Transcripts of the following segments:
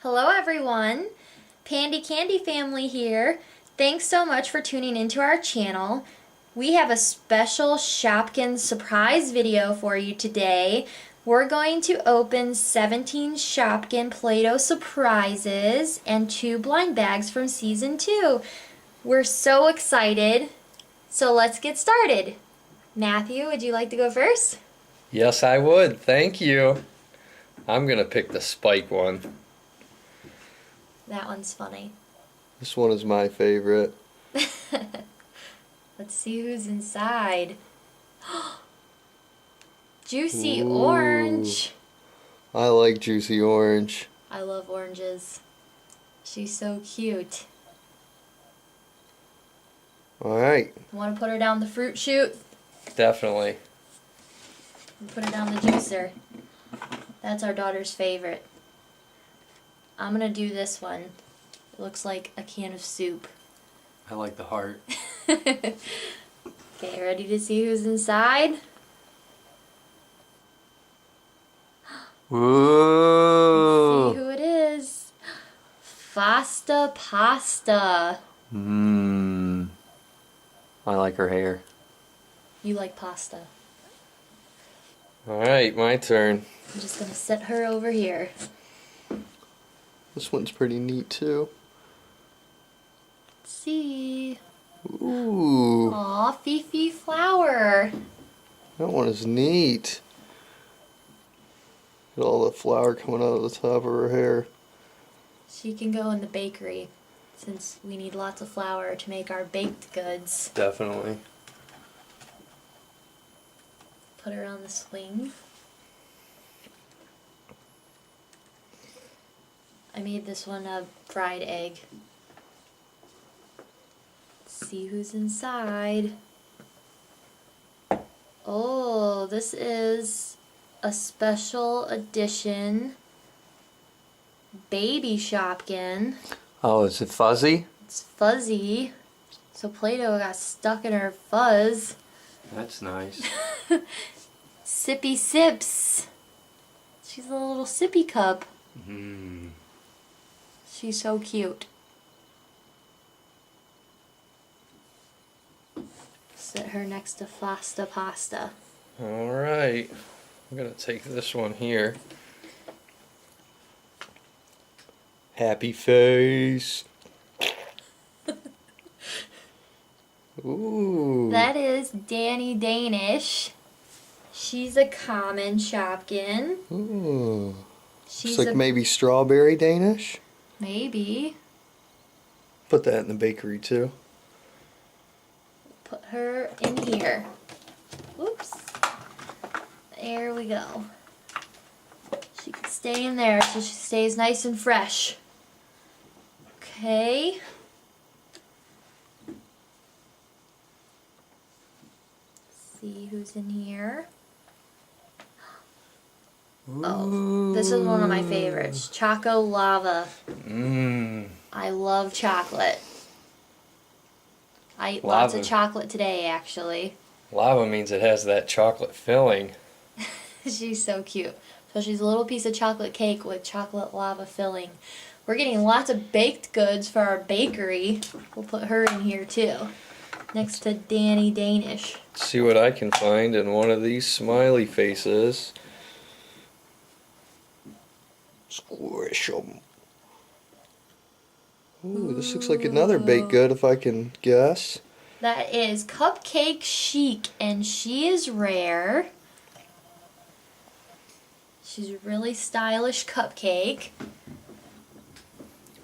Hello everyone, Pandy Candy family here. Thanks so much for tuning into our channel. We have a special Shopkins surprise video for you today. We're going to open 17 Shopkin Play-Doh surprises and 2 blind bags from season 2. We're so excited, so let's get started. Matthew, would you like to go first? Yes, I would. Thank you. I'm going to pick the spike one. That one's funny. This one is my favorite. Let's see who's inside. Juicy Ooh. orange. I like juicy orange. I love oranges. She's so cute. Alright. Want to put her down the fruit chute? Definitely. Put her down the juicer. That's our daughter's favorite. I'm going to do this one. It looks like a can of soup. I like the heart. Okay, ready to see who's inside? Ooh. Let's see who it is. Fasta pasta. Mmm. I like her hair. You like pasta. Alright, my turn. I'm just going to set her over here. This one's pretty neat too. Let's see. Ooh. Aw, Fifi flower. That one is neat. Got all the flour coming out of the top of her hair. She can go in the bakery since we need lots of flour to make our baked goods. Definitely. Put her on the swing. I made this one a fried egg. Let's see who's inside. Oh, this is a special edition baby Shopkin. Oh, is it fuzzy? It's fuzzy. So Play-Doh got stuck in her fuzz. That's nice. Sippy sips. She's a little sippy cup. Mmm. She's so cute. Sit her next to Fasta Pasta. Alright. I'm going to take this one here. Happy face. Ooh. That is Danny Danish. She's a common Shopkin. Ooh. She's Looks like maybe strawberry Danish. Maybe. Put that in the bakery too. Put her in here. Oops. There we go. She can stay in there so she stays nice and fresh. Okay. See who's in here. Oh, this is one of my favorites. Choco Lava. Mmm. I love chocolate. I ate Lava. lots of chocolate today, actually. Lava means it has that chocolate filling. She's so cute. So she's a little piece of chocolate cake with chocolate lava filling. We're getting lots of baked goods for our bakery. We'll put her in here too, next to Danny Danish. Let's see what I can find in one of these smiley faces. Squish them. Ooh, this looks like another baked good if I can guess. That is Cupcake Chic, and she is rare. She's a really stylish cupcake.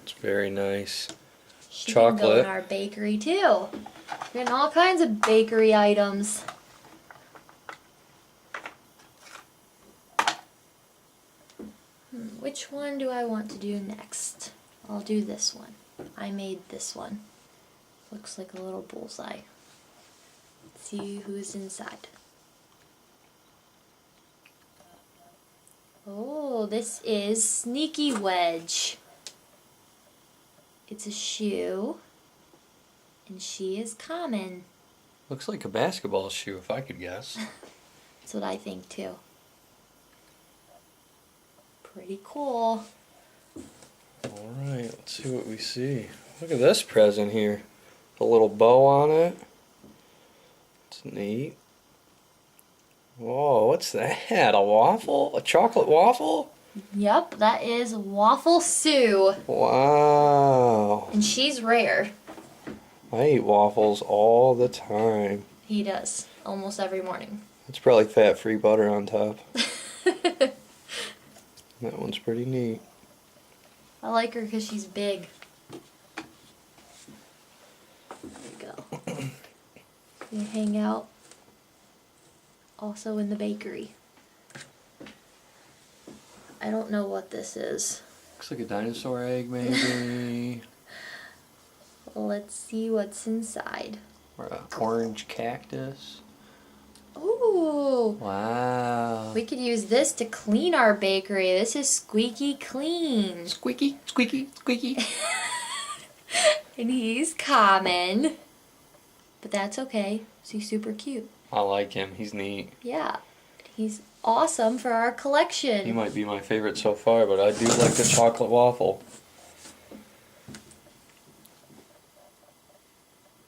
It's very nice. She can go in Chocolate. our bakery too. We're getting all kinds of bakery items. Which one do I want to do next? I'll do this one. I made this one. Looks like a little bullseye. Let's see who's inside. Oh, this is Sneaky Wedge. It's a shoe, and she is common. Looks like a basketball shoe if I could guess. That's what I think too. Pretty cool. see what we see. Look at this present here. A little bow on it. It's neat. Whoa, what's that? A waffle? A chocolate waffle? Yep, that is Waffle Sue. Wow. And she's rare. I eat waffles all the time. He does, almost every morning. It's probably fat-free butter on top. That one's pretty neat. I like her because she's big. There you go. You hang out also in the bakery. I don't know what this is. Looks like a dinosaur egg, maybe. Let's see what's inside. Or an orange cactus. Ooh! Wow. We could use this to clean our bakery. This is squeaky clean. Squeaky, squeaky, squeaky. And he's common. But that's okay. He's super cute. I like him. He's neat. Yeah. He's awesome for our collection. He might be my favorite so far, but I do like the chocolate waffle.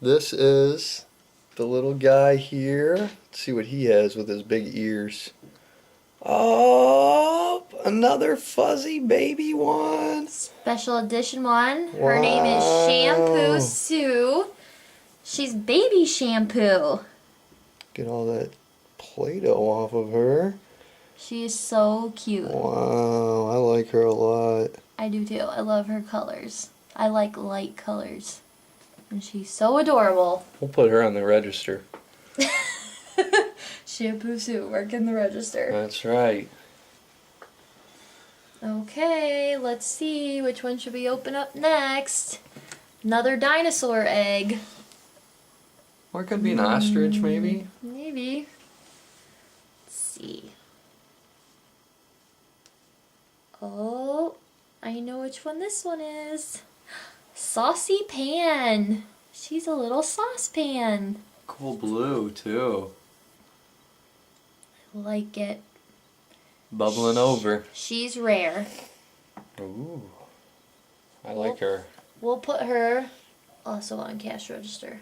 This is the little guy here. Let's see what he has with his big ears. Oh, another fuzzy baby one. Special edition one. Her name is Wow. Shampoo Sue. She's baby shampoo. Get all that Play-Doh off of her. She is so cute. Wow, I like her a lot. I do too. I love her colors. I like light colors. And she's so adorable. We'll put her on the register. Shampoo Sue, work in the register. That's right. Okay, let's see. Which one should we open up next? Another dinosaur egg. Or it could be an ostrich, maybe. Maybe. Let's see. Oh, I know which one this one is. Saucy Pan. She's a little saucepan. Cool blue, too. I like it. Bubbling over. She's rare. Ooh. I like her. We'll put her also on cash register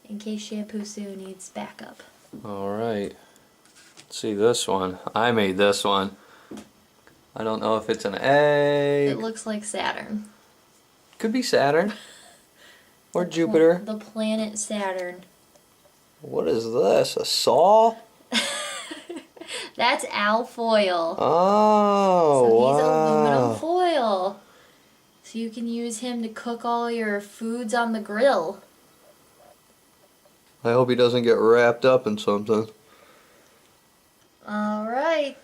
in case Shampoo Sue needs backup. Alright. Let's see this one. I made this one. I don't know if it's an egg. It looks like Saturn. Could be Saturn. Or Jupiter. The planet Saturn. What is this? A saw? That's alfoil. Oh, So he's wow. aluminum foil. So you can use him to cook all your foods on the grill. I hope he doesn't get wrapped up in something. Alright.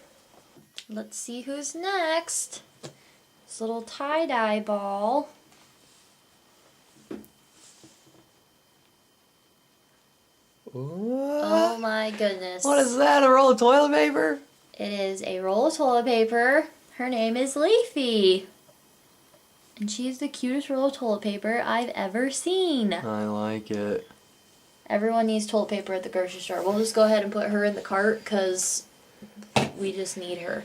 Let's see who's next. This little tie-dye ball. Oh my goodness. What is that? A roll of toilet paper? It is a roll of toilet paper. Her name is Leafy. And she's the cutest roll of toilet paper I've ever seen. I like it. Everyone needs toilet paper at the grocery store. We'll just go ahead and put her in the cart because we just need her.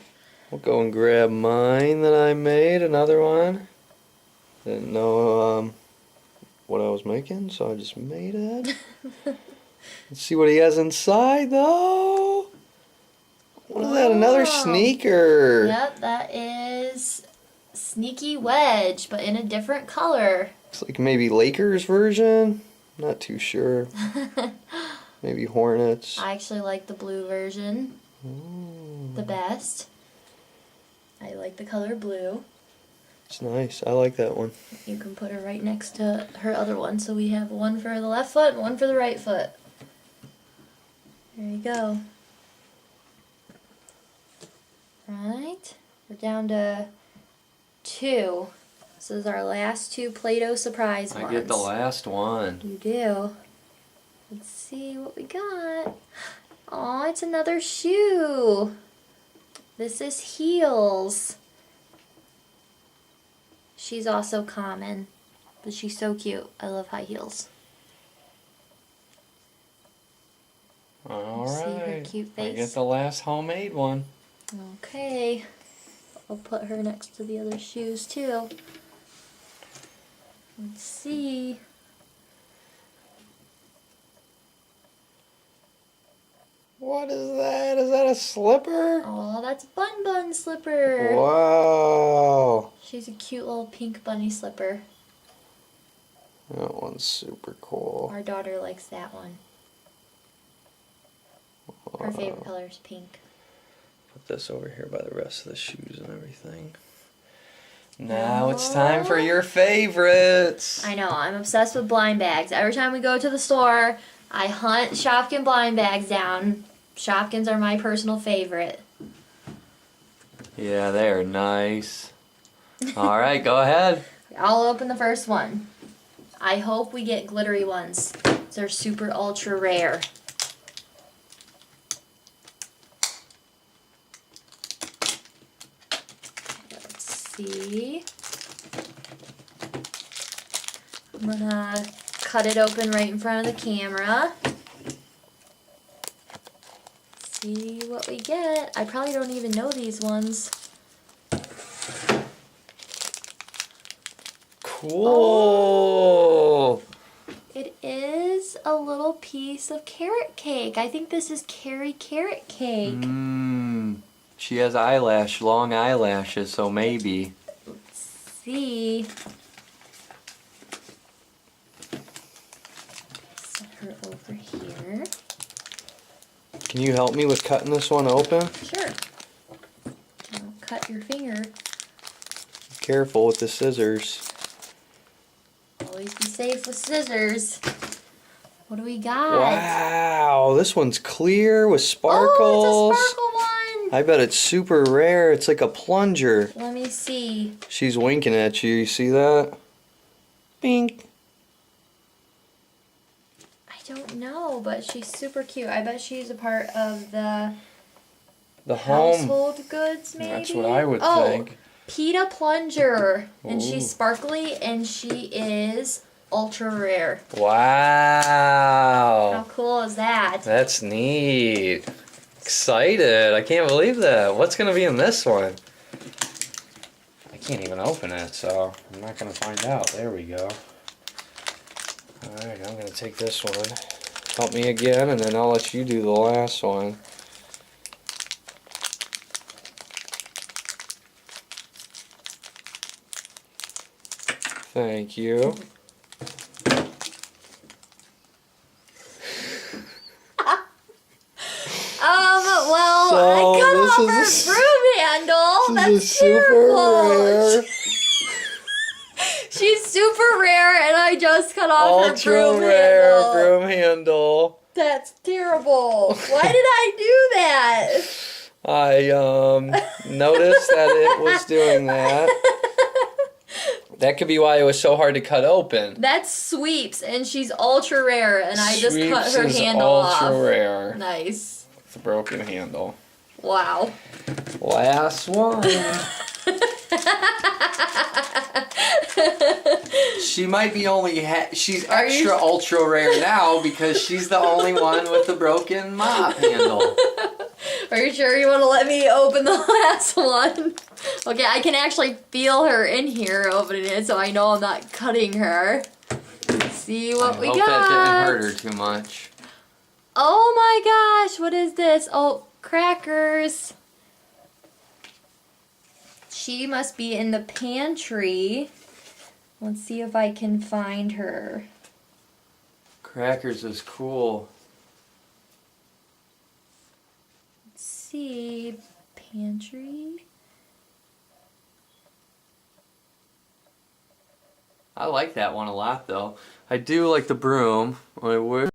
We'll go and grab mine that I made, another one. Didn't know what I was making, so I just made it. Let's see what he has inside, though. What is that? Another Wow. sneaker. Yep, that is Sneaky Wedge, but in a different color. Looks like maybe Lakers version. Not too sure. Maybe Hornets. I actually like the blue version Ooh, the best. I like the color blue. it's nice. I like that one. You can put her right next to her other one, so we have one for the left foot and one for the right foot. There you go. Right, we're down to 2. This is our last 2 Play-Doh surprise ones. I get the last one. You do. Let's see what we got. Aw, it's another shoe. This is Heels. She's also common, but she's so cute. I love high heels. All See her right. cute I face? get the last homemade one. Okay. I'll put her next to the other shoes too. Let's see. What is that? Is that a slipper? Oh, that's Bun Bun slipper. Wow. She's a cute little pink bunny slipper. That one's super cool. Our daughter likes that one. Her favorite color is pink. Put this over here by the rest of the shoes and everything. Now it's time for your favorites. I know, I'm obsessed with blind bags. Every time we go to the store, I hunt Shopkin blind bags down. Shopkins are my personal favorite. Yeah, they are nice. All right, go ahead. I'll open the first one. I hope we get glittery ones. They're super ultra rare. Let's see. I'm gonna cut it open right in front of the camera. See what we get. I probably don't even know these ones. Cool. It is a little piece of carrot cake. I think this is Carrie carrot cake. She has long eyelashes, so maybe. Let's see. Set her over here. Can you help me with cutting this one open? Sure. Don't cut your finger. Careful with the scissors. Always be safe with scissors. What do we got? Wow, this one's clear with sparkles. Oh, it's a sparkle one. I bet it's super rare. It's like a plunger. Let me see. She's winking at you. You see that? Bink. I don't know, but she's super cute. I bet she's a part of the home. household goods, maybe? That's what I would Oh, think. PETA plunger. And Ooh. she's sparkly and she is ultra rare. Wow. How cool is that? That's neat. Excited. I can't believe that. What's going to be in this one? I can't even open it, so I'm not going to find out. There we go. Alright, I'm going to take this one. Help me again, and then I'll let you do the last one. Thank you. Well, So, I cut this off is her a broom handle. This That's is super terrible. rare. She's super rare, and I just cut off her Ultra broom rare handle. broom handle. That's terrible. Why did I do that? I noticed that it was doing that. That could be why it was so hard to cut open. That's Sweeps, and she's ultra rare, and I just cut Sweeps her is handle off. ultra rare. Nice. It's a broken handle. Wow. Last one. She might be she's extra ultra rare now because she's the only one with the broken mop handle. Are you sure you want to let me open the last one? Okay, I can actually feel her in here opening it, so I know I'm not cutting her. Let's see what we got. I hope that didn't hurt her too much. Oh my gosh, what is this? Oh, crackers. She must be in the pantry. Let's see if I can find her. Crackers is cool. Let's see. Pantry. I like that one a lot though. I do like the broom. I would.